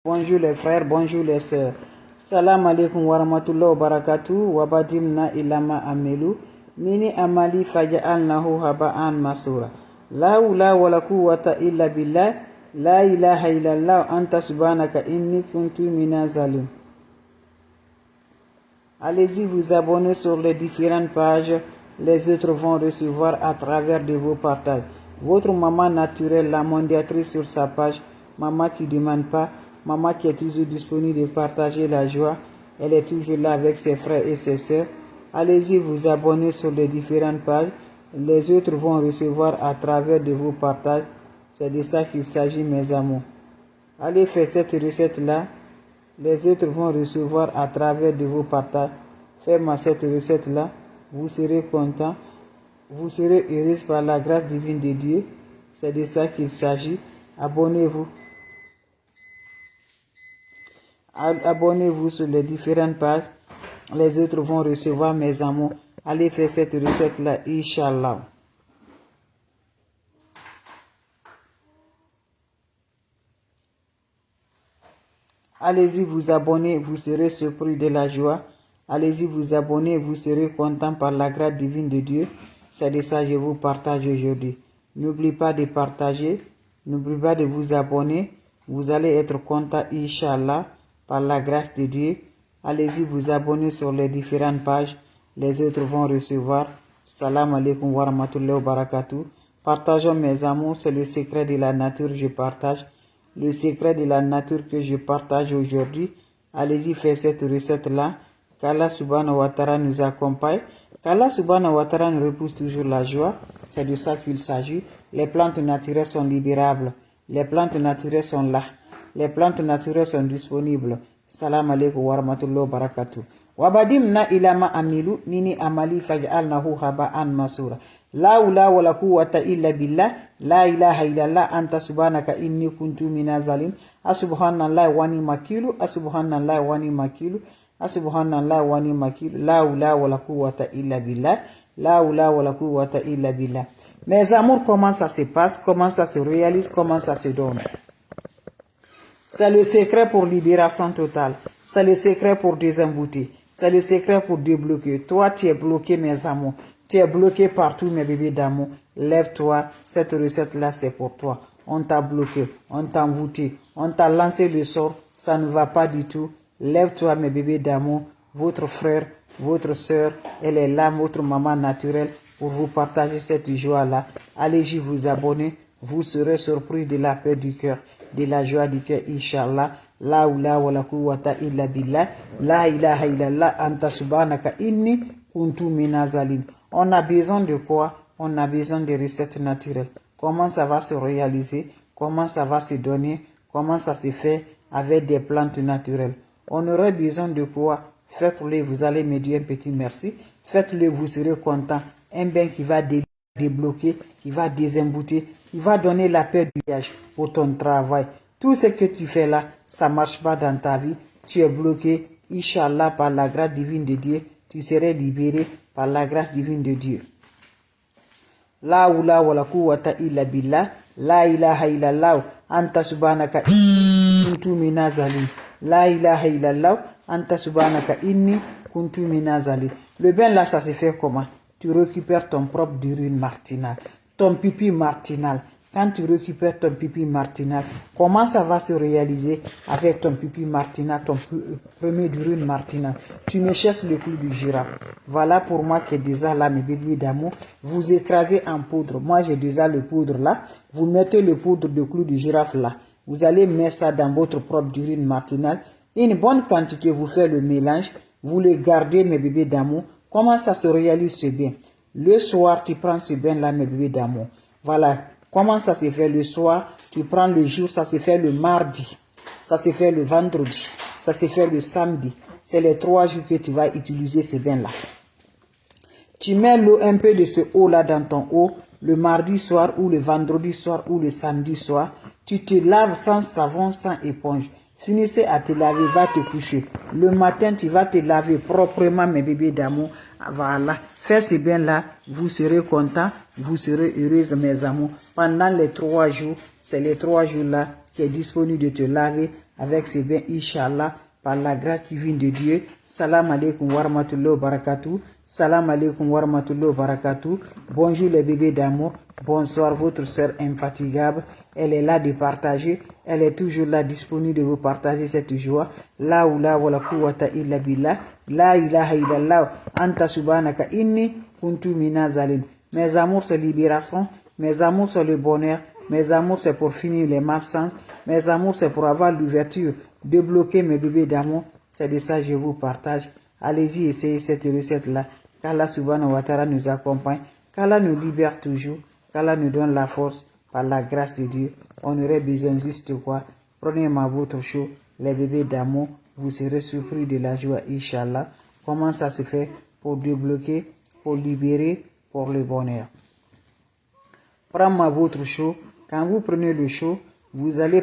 Bonjour les frères, bonjour les sœurs. Salam alaikum wa rahmatullahi wa barakatuh. Wabadimna ilama amelu. Mini amali faja'alnahu haba'an masura. La ula wa la quwwata illa billah. La ilaha illallah anta subhanaka inni kuntu minaz zalim. Allez-y vous abonner sur les différentes pages. Les autres vont recevoir à travers de vos partages. Votre maman naturelle, la mondiatrice sur sa page. Maman qui ne demande pas. Maman qui est toujours disponible de partager la joie. Elle est toujours là avec ses frères et ses sœurs. Allez-y vous abonner sur les différentes pages. Les autres vont recevoir à travers de vos partages. C'est de ça qu'il s'agit, mes amours. Allez faire cette recette-là. Les autres vont recevoir à travers de vos partages. Faites-moi cette recette-là. Vous serez content. Vous serez heureux par la grâce divine de Dieu. C'est de ça qu'il s'agit. Abonnez-vous. Abonnez-vous sur les différentes pages. Les autres vont recevoir, mes amours. Allez faire cette recette-là, Inch'Allah. Allez-y vous abonner, vous serez surpris de la joie. Allez-y vous abonner, vous serez content par la grâce divine de Dieu. C'est de ça que je vous partage aujourd'hui. N'oubliez pas de partager. N'oubliez pas de vous abonner. Vous allez être content, Inch'Allah, par la grâce de Dieu. Allez-y vous abonner sur les différentes pages. Les autres vont recevoir. Salam alaikum wa rahmatullahi wa barakatuh. Partageons, mes amours, c'est le secret de la nature que je partage. Le secret de la nature que je partage aujourd'hui. Allez-y faire cette recette-là. Qu'Allah subhanahu wa ta'ala nous accompagne. Qu'Allah subhanahu wa ta'ala nous repousse toujours la joie. C'est de ça qu'il s'agit. Les plantes naturelles sont libérables. Les plantes naturelles sont là. Les plantes naturelles sont disponibles. Salam alaikum wa rahmatullahi wa barakatuh. Wabadimna ilama amilu nini amali faj'alnahu haba'an masura. La ula wa la quwwata illa billah. La ilaha illallah anta subhanaka inni kuntu minaz zalim. Asubhanallah wa ni makilu. Asubhanallah wa ni makilu. Asubhanallah wa ni makilu. La ula wa la quwwata illa billah. La ula wa la quwwata illa billah. Mes amours, comment ça se passe? Comment ça se réalise? Comment ça se donne? C'est le secret pour libération totale. C'est le secret pour désembouter. C'est le secret pour débloquer. Toi, tu es bloqué, mes amours. Tu es bloqué partout, mes bébés d'amour. Lève-toi. Cette recette-là, c'est pour toi. On t'a bloqué. On t'a envoûté. On t'a lancé le sort. Ça ne va pas du tout. Lève-toi, mes bébés d'amour. Votre frère, votre soeur, elle est là, votre maman naturelle, pour vous partager cette joie-là. Allez-y vous abonner. Vous serez surpris de la paix du cœur, de la joie du cœur, Inch'Allah. La ula wa la quwwata illa billah. La ilaha illallah anta subhanaka inni kuntu minaz zalim. On a besoin de quoi? On a besoin de recettes naturelles. Comment ça va se réaliser? Comment ça va se donner? Comment ça se fait avec des plantes naturelles? On aurait besoin de quoi? Faites-le, vous allez me dire un petit merci. Faites-le, vous serez content. Un bain qui va débloquer, qui va désembouter, qui va donner la paix du voyage pour ton travail. Tout ce que tu fais là, ça ne marche pas dans ta vie. Tu es bloqué. Inch'Allah, par la grâce divine de Dieu, tu serais libéré par la grâce divine de Dieu. La ula wa la quwwata illa billah. La ilaha illallah anta subhanaka inni kuntu minaz zalim. La ilaha illallah anta subhanaka inni kuntu minaz zalim. Le bain là, ça se fait comment? Tu récupères ton propre urine matinale, ton pipi matinal. Quand tu récupères ton pipi matinal, comment ça va se réaliser avec ton pipi matinal, ton premier urine matinal? Tu me cherches le clou du girafe. Voilà pour moi qui est déjà là, mes bébés d'amour. Vous écrasez en poudre. Moi, j'ai déjà le poudre là. Vous mettez le poudre de clou du girafe là. Vous allez mettre ça dans votre propre urine matinale. Une bonne quantité, vous faites le mélange. Vous le gardez, mes bébés d'amour. Comment ça se réalise ce bain? Le soir, tu prends ce bain là, mes bébés d'amour. Voilà. Comment ça se fait le soir? Tu prends le jour, ça se fait le mardi. Ça se fait le vendredi. Ça se fait le samedi. C'est les 3 jours que tu vas utiliser ce bain là. Tu mets l'eau, un peu de ce eau là dans ton eau. Le mardi soir ou le vendredi soir ou le samedi soir. Tu te laves sans savon, sans éponge. Finissez à te laver, va te coucher. Le matin, tu vas te laver proprement, mes bébés d'amour. Voilà. Faites ce bain-là, vous serez content, vous serez heureuse, mes amours. Pendant les 3 jours, c'est les 3 jours-là qui est disponible de te laver avec ces biens, Inch'Allah, par la grâce divine de Dieu. Salam alaikum wa rahmatullahi wa barakatuh. Salam alaikum wa rahmatullahi wa barakatuh. Bonjour les bébés d'amour. Bonsoir, votre sœur infatigable. Elle est là de partager. Elle est toujours là, disponible de vous partager cette joie. La oula wa la quwwata illa billah. La ilaha illallah. Anta subhanaka inni kuntu minazalin. Mes amours, c'est libération. Mes amours, c'est le bonheur. Mes amours, c'est pour finir les malsens. Mes amours, c'est pour avoir l'ouverture, débloquer mes bébés d'amour. C'est de ça que je vous partage. Allez-y, essayez cette recette-là. Qu'Allah subhanahu wa ta'ala nous accompagne. Qu'Allah nous libère toujours. Qu'Allah nous donne la force par la grâce de Dieu. On aurait besoin juste quoi? Prenez-moi votre chaud, les bébés d'amour. Vous serez surpris de la joie, Inch'Allah. Comment ça se fait? Pour débloquer, pour libérer, pour le bonheur. Prends-moi votre chaud. Quand vous prenez le chaud, vous allez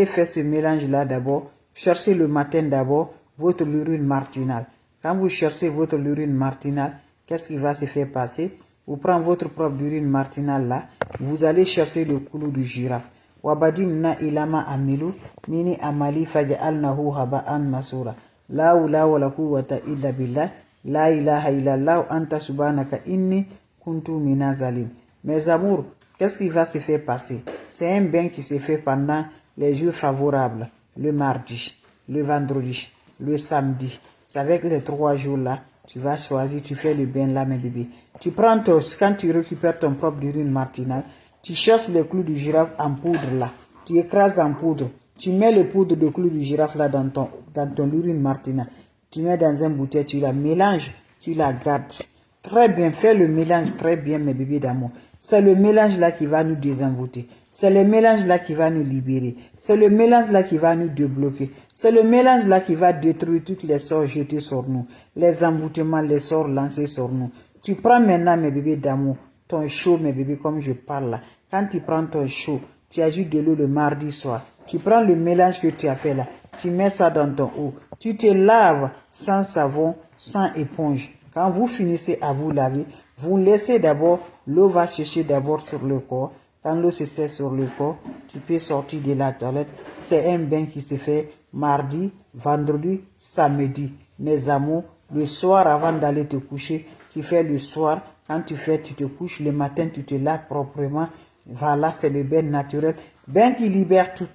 faire ce mélange-là d'abord. Cherchez le matin d'abord votre urine matinale. Quand vous cherchez votre urine matinale, qu'est-ce qui va se faire passer? Vous prenez votre propre urine matinale là, vous allez chercher le clou du girafe. Wabadimna ilama amilu, mini amali faja'alnahu haba'an masura. La ula wa la quwwata illa billah, la ilaha illallah, anta subhanaka inni kuntu minazalin. Mes amours, qu'est-ce qui va se faire passer? C'est un bain qui se fait pendant les jours favorables, le mardi, le vendredi, le samedi. C'est avec les 3 jours là, tu vas choisir, tu fais le bain là, mes bébés. Tu prends quand tu récupères ton propre urine matinale, tu cherches le clou du girafe en poudre là, tu écrases en poudre, tu mets le poudre de clou du girafe là dans ton urine matinale, tu mets dans un bouteille, tu la mélanges, tu la gardes. Très bien, fais le mélange très bien, mes bébés d'amour. C'est le mélange là qui va nous désenvoûter. C'est le mélange là qui va nous libérer. C'est le mélange là qui va nous débloquer. C'est le mélange là qui va détruire toutes les sorts jetés sur nous. Les envoûtements, les sorts lancés sur nous. Tu prends maintenant, mes bébés d'amour, ton chaud, mes bébés, comme je parle là. Quand tu prends ton chaud, tu ajoutes de l'eau le mardi soir. Tu prends le mélange que tu as fait là. Tu mets ça dans ton eau. Tu te laves sans savon, sans éponge. Quand vous finissez à vous laver, vous laissez d'abord, l'eau va sécher d'abord sur le corps. Quand l'eau se sèche sur le corps, tu peux sortir de la toilette. C'est un bain qui se fait mardi, vendredi, samedi. Mes amours, le soir avant d'aller te coucher, tu fais le soir. Quand tu fais, tu te couches. Le matin, tu te laves proprement. Voilà, c'est le bain naturel. Bain qui libère tout.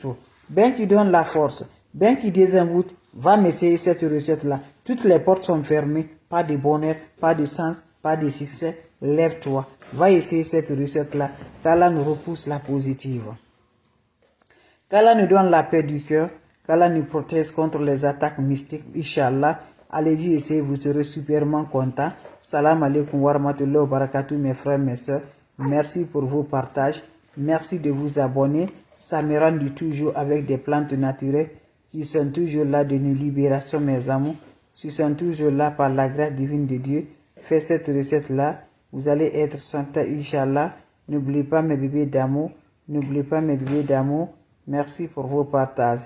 Bain qui donne la force. Bain qui désenvoûte. Va m'essayer cette recette-là. Toutes les portes sont fermées. Pas de bonheur, pas de sens, pas de succès. Lève-toi. Va essayer cette recette-là. Qu'Allah nous repousse la positive. Qu'Allah nous donne la paix du cœur. Qu'Allah nous protège contre les attaques mystiques. Inch'Allah. Allez-y, essayez, vous serez superment content. Salam alaikum wa rahmatullahi wa barakatuh, mes frères, mes soeurs. Merci pour vos partages. Merci de vous abonner. Ça me rend toujours avec des plantes naturelles qui sont toujours là de nos libérations, mes amours. Qui sont toujours là par la grâce divine de Dieu. Faites cette recette-là. Vous allez être santé, Inch'Allah. N'oubliez pas mes bébés d'amour. N'oubliez pas mes bébés d'amour. Merci pour vos partages.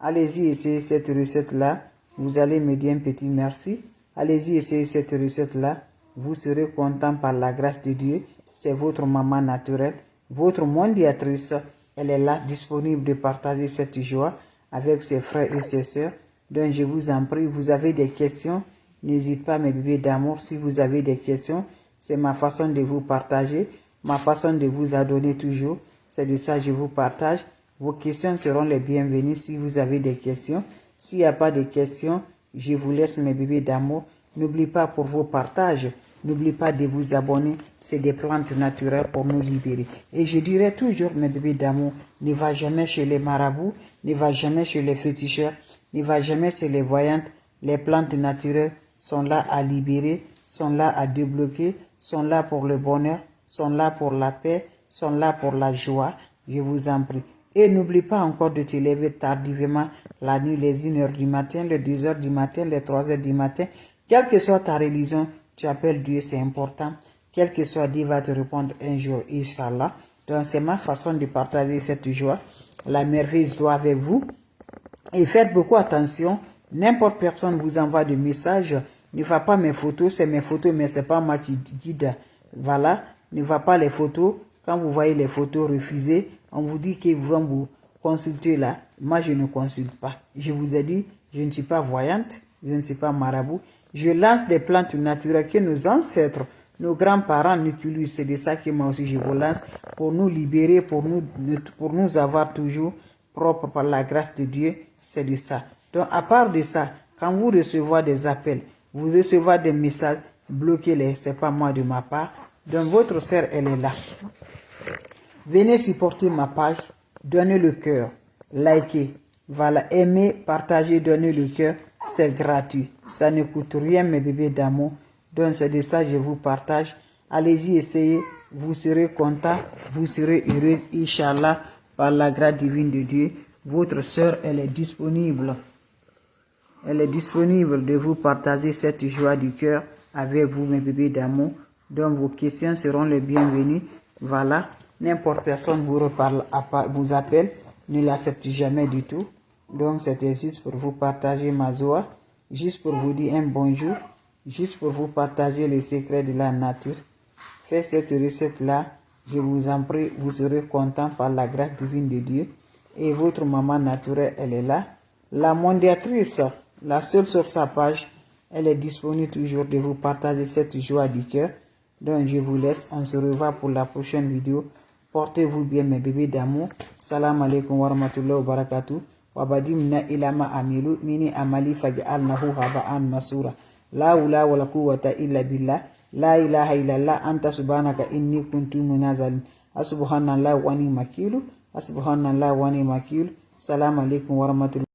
Allez-y, essayez cette recette-là. Vous allez me dire un petit merci. Allez-y, essayez cette recette-là. Vous serez content par la grâce de Dieu. C'est votre maman naturelle, votre mondiatrice. Elle est là, disponible de partager cette joie avec ses frères et ses sœurs. Donc, je vous en prie, vous avez des questions, n'hésitez pas, mes bébés d'amour. Si vous avez des questions, c'est ma façon de vous partager, ma façon de vous adonner toujours. C'est de ça que je vous partage. Vos questions seront les bienvenues si vous avez des questions. S'il n'y a pas de questions, je vous laisse, mes bébés d'amour. N'oubliez pas pour vos partages. N'oubliez pas de vous abonner. C'est des plantes naturelles pour nous libérer. Et je dirais toujours, mes bébés d'amour, ne va jamais chez les marabouts, ne va jamais chez les féticheurs, ne va jamais chez les voyantes. Les plantes naturelles sont là à libérer, sont là à débloquer, sont là pour le bonheur, sont là pour la paix, sont là pour la joie. Je vous en prie. Et n'oublie pas encore de te lever tardivement la nuit, les 1h du matin, les 2h du matin, les 3h du matin. Quelle que soit ta religion, tu appelles Dieu, c'est important. Quel que soit Dieu va te répondre un jour, Inch'Allah. Donc c'est ma façon de partager cette joie. La merveille soit avec vous. Et faites beaucoup attention. N'importe personne vous envoie des messages. Ne va pas mes photos, c'est mes photos, mais c'est pas moi qui guide. Voilà, ne va pas les photos. Quand vous voyez les photos refusées, on vous dit qu'ils vont vous consulter là. Moi, je ne consulte pas. Je vous ai dit, je ne suis pas voyante, je ne suis pas marabout. Je lance des plantes naturelles que nos ancêtres, nos grands-parents utilisent. C'est de ça que moi aussi je vous lance pour nous libérer, pour nous avoir toujours propres par la grâce de Dieu. C'est de ça. Donc, à part de ça, quand vous recevez des appels, vous recevez des messages, bloquez-les. C'est pas moi de ma part. Donc, votre sœur, elle est là. Venez supporter ma page, donnez le cœur, likez, voilà, aimez, partagez, donnez le cœur, c'est gratuit. Ça ne coûte rien, mes bébés d'amour. Donc c'est de ça que je vous partage. Allez-y, essayez, vous serez content, vous serez heureuse, Inch'Allah, par la grâce divine de Dieu. Votre sœur, elle est disponible. Elle est disponible de vous partager cette joie du cœur avec vous, mes bébés d'amour. Donc vos questions seront les bienvenues. Voilà. N'importe personne vous appelle, ne l'accepte jamais du tout. Donc c'était juste pour vous partager ma joie, juste pour vous dire un bonjour, juste pour vous partager les secrets de la nature. Faites cette recette-là, je vous en prie, vous serez content par la grâce divine de Dieu. Et votre maman naturelle, elle est là. La mondiatrice, la seule sur sa page, elle est disponible toujours de vous partager cette joie du cœur. Donc je vous laisse, on se revoit pour la prochaine vidéo. Portez-vous bien mes bébés d'amour. Salam alaikum wa rahmatullahi wa barakatuh. Wabadimna ilama amilu mini amali faj'alnahu haba'an masura. La hawla wa la quwwata illa billah. La ilaha illallah anta subhanaka inni kuntu minaz zalimin. Subhanallah wa ni'mal wakil. Subhanallah wa ni'mal wakil. Salam alaikum wa rahmatullahi